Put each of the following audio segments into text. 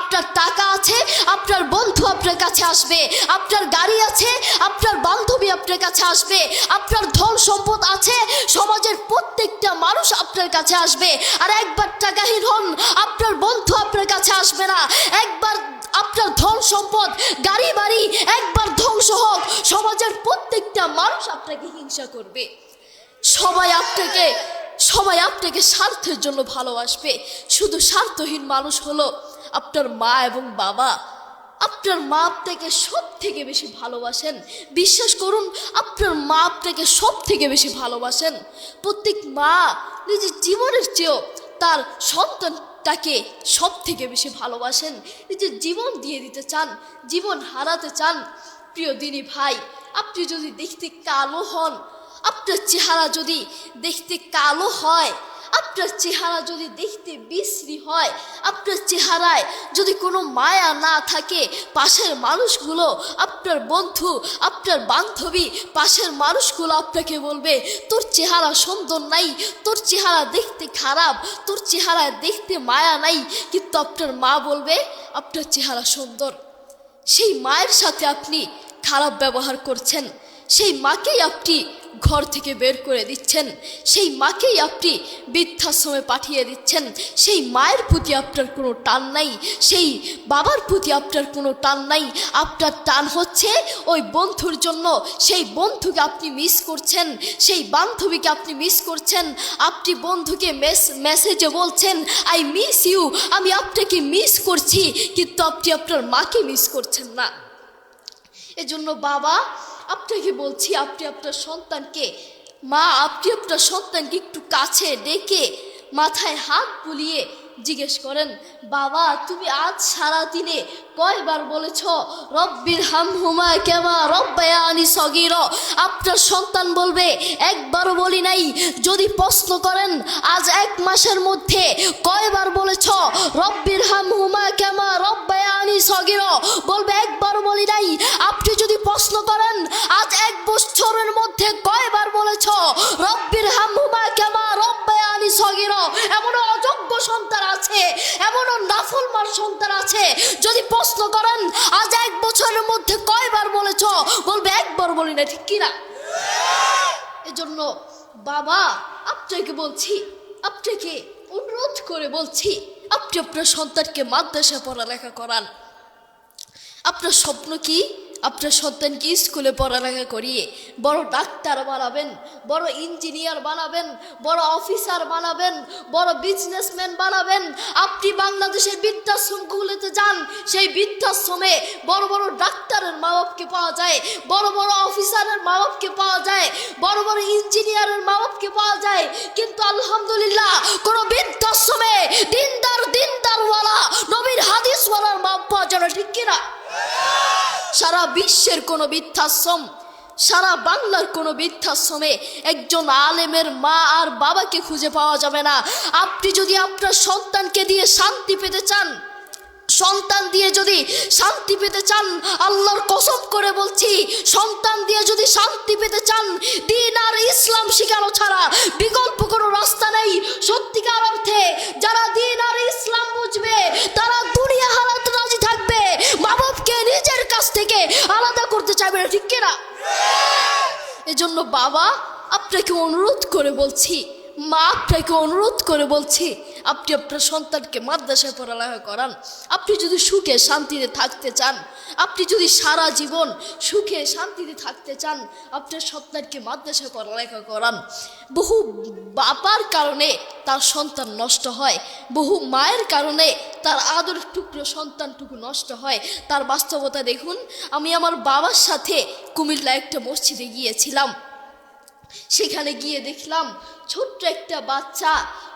আপনার টাকা আছে, আপনার বন্ধু আপনার কাছে আসবে, আপনার গাড়ি আছে, আপনার বান্ধবী আপনার কাছে আসবে, আপনার ধন সম্পদ আছে, সমাজের প্রত্যেকটা মানুষ আপনার কাছে আসবে। আর একবার টাকাহীন হন, আপনার বন্ধু আপনার কাছে আসবে না। একবার আপনার ধন সম্পদ গাড়ি বাড়ি একবার ধ্বংস হোক, সমাজের প্রত্যেকটা মানুষ আপনাকে হিংসা করবে। সবাই আপনাকে স্বার্থের জন্য ভালোবাসবে। শুধু স্বার্থহীন মানুষ হলো আপনার মা এবং বাবা। আপনার মা আপনাকে সব থেকে বেশি ভালোবাসেন। বিশ্বাস করুন, আপনার মা আপনাকে সব থেকে বেশি ভালোবাসেন। প্রত্যেক মা নিজের জীবনের চেয়েও তার সন্তানটাকে সব থেকে বেশি ভালোবাসেন। নিজের জীবন দিয়ে দিতে চান, জীবন হারাতে চান। প্রিয় দিনী ভাই, আপনি যদি দেখতে কালো হন, আপনার চেহারা যদি দেখতে কালো হয়, আপনার চেহারা যদি দেখতে বিশ্রী হয়, আপনার চেহারায় যদি কোনো মায়া না থাকে, পাশের মানুষগুলো, আপনার বন্ধু, আপনার বান্ধবী, পাশের মানুষগুলো আপনাকে বলবে তোর চেহারা সুন্দর নাই, তোর চেহারা দেখতে খারাপ, তোর চেহারায় দেখতে মায়া নাই। কিন্তু আপনার মা বলবে আপনার চেহারা সুন্দর। সেই মায়ের সাথে আপনি খারাপ ব্যবহার করছেন, সেই মাকেই আপনি ঘর থেকে বের করে দিচ্ছেন, সেই মাকেই আপনি বৃদ্ধাশ্রমে পাঠিয়ে দিচ্ছেন। সেই মায়ের প্রতি আপনার কোনো টান নাই, সেই বাবার প্রতি আপনার কোনো টান নাই। আপনার টান হচ্ছে ওই বন্ধুর জন্য। সেই বন্ধুকে আপনি মিস করছেন, সেই বান্ধবীকে আপনি মিস করছেন। আপনি বন্ধুকে মেসেজে বলছেন আই মিস ইউ, আমি আপনাকে মিস করছি, কিন্তু আপনি আপনার মাকে মিস করছেন না। এজন্য বাবা আপনাকে বলছি, আপনি আপনার সন্তানকে, মা আপনি আপনার সন্তানকে একটু কাছে ডেকে মাথায় হাত বুলিয়ে জিজ্ঞেস করেন, বাবা তুমি আজ সারা দিনে কয়বার বলেছ রব্বির হামহুমা কামা রব্বায়ানি সগীরা? আপনার সন্তান বলবে একবারও বলি নাই। যদি প্রশ্ন করেন আজ এক মাসের মধ্যে কয়বার বলেছ রব্বির হামহুমা কামা রব্বায়ানি সগীরা? বলবে একবারও বলি নাই। আপনি যদি প্রশ্ন করেন আজ এক বছরের মধ্যে কয়বার বলেছ রব্বির হামহুমা কামা রব্বায়ানি সগীরা? এমনও অযোগ্য সন্তান আছে, এমনও নাফরমান সন্তান আছে, যদি প্রশ্ন করেন আজ এক বছরের মধ্যে কয়বার বলেছ, বলবে একবার বলি না। ঠিক কিনা? এজন্য বাবা আপনাকে বলছি, আপনাকে অনুরোধ করে বলছি, আপনি আপনার সন্তানকে মাদ্রাসা পড়ালেখা করান। আপনার স্বপ্ন কি? আপনার সন্তানকে স্কুলে পড়ালেখা করিয়ে বড় ডাক্তার বানাবেন, বড় ইঞ্জিনিয়ার বানাবেন, বড় অফিসার বানাবেন, বড় বিজনেসম্যান বানাবেন। আপনি বাংলাদেশের বৃদ্ধাশ্রমগুলোতে যান, সেই বৃদ্ধাশ্রমে বড় বড় ডাক্তারের মা বাপকে পাওয়া যায়, বড় বড় অফিসারের মা বাপকে পাওয়া যায়, বড় বড় ইঞ্জিনিয়ারের মা বাপকে পাওয়া যায়। কিন্তু আলহামদুলিল্লাহ কোনো বৃদ্ধাশ্রমে দিনদারওয়ালা নবীর হাদিসওয়ালার মা পাওয়া যায় না। ঠিক কিনা? সারা বিশ্বের কোনো বৃদ্ধাশ্রম, সারা বাংলার কোনো বৃদ্ধাশ্রমে একজন আলেমের মা আর বাবাকে খুঁজে পাওয়া যাবে না। আপনি যদি আপনার সন্তানকে দিয়ে শান্তি পেতে চান, সন্তান দিয়ে যদি শান্তি পেতে চান, আল্লাহর কসম করে বলছি, সন্তান দিয়ে যদি শান্তি পেতে চান, দ্বীন আর ইসলাম শিখানো ছাড়া বিকল্প কোনো রাস্তা নেই। সত্যিকার অর্থে যারা দ্বীন আর ইসলাম বুঝবে তারা দুনিয়া হারাতে রাজি থাকবে, মা বাপকে নিজের কাছ থেকে আলাদা করতে চাইবে না। ঠিক কিনা? এজন্য বাবা আপনাকে অনুরোধ করে বলছি, মা আপনাকে অনুরোধ করে বলছি, আপনি আপনার সন্তানকে মাদ্রাসায় পড়ালেখা করান। আপনি যদি সুখে শান্তিতে থাকতে চান, আপনি যদি সারা জীবন সুখে শান্তিতে থাকতে চান, আপনার সন্তানকে মাদ্রাসায় পড়ালেখা করান। বহু বাবার কারণে তার সন্তান নষ্ট হয়, বহু মায়ের কারণে তার আদর টুকরো সন্তানটুকু নষ্ট হয়। তার বাস্তবতা দেখুন। আমি আমার বাবার সাথে কুমিল্লা একটা মসজিদে গিয়েছিলাম। সেখানে গিয়ে দেখলাম ছোট্ট একটা বাচ্চা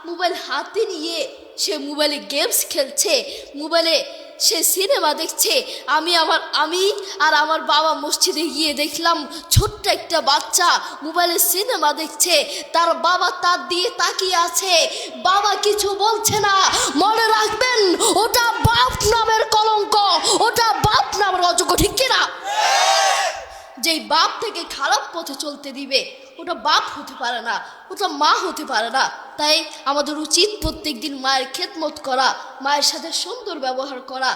মোবাইল হাতে নিয়ে সে মোবাইলে গেমস খেলছে, মোবাইলে সে সিনেমা দেখছে। আমি আর আমার বাবা মসজিদে গিয়ে দেখলাম ছোট্ট একটা বাচ্চা মোবাইলে সিনেমা দেখছে, তার বাবা তার দিয়ে তাকিয়ে আছে, বাবা কিছু বলছে না। মনে রাখবেন ওটা বাপ নামের কলঙ্ক, ওটা বাপ নামের অযোগ্য। ঠিক কিনা? যেই বাপ থেকে খারাপ পথে চলতে দিবে ওটা বাপ হতে পারে না, ওটা মা হতে পারে না। তাই আমাদের উচিত প্রত্যেক দিন মায়ের খেদমত করা, মায়ের সাথে সুন্দর ব্যবহার করা।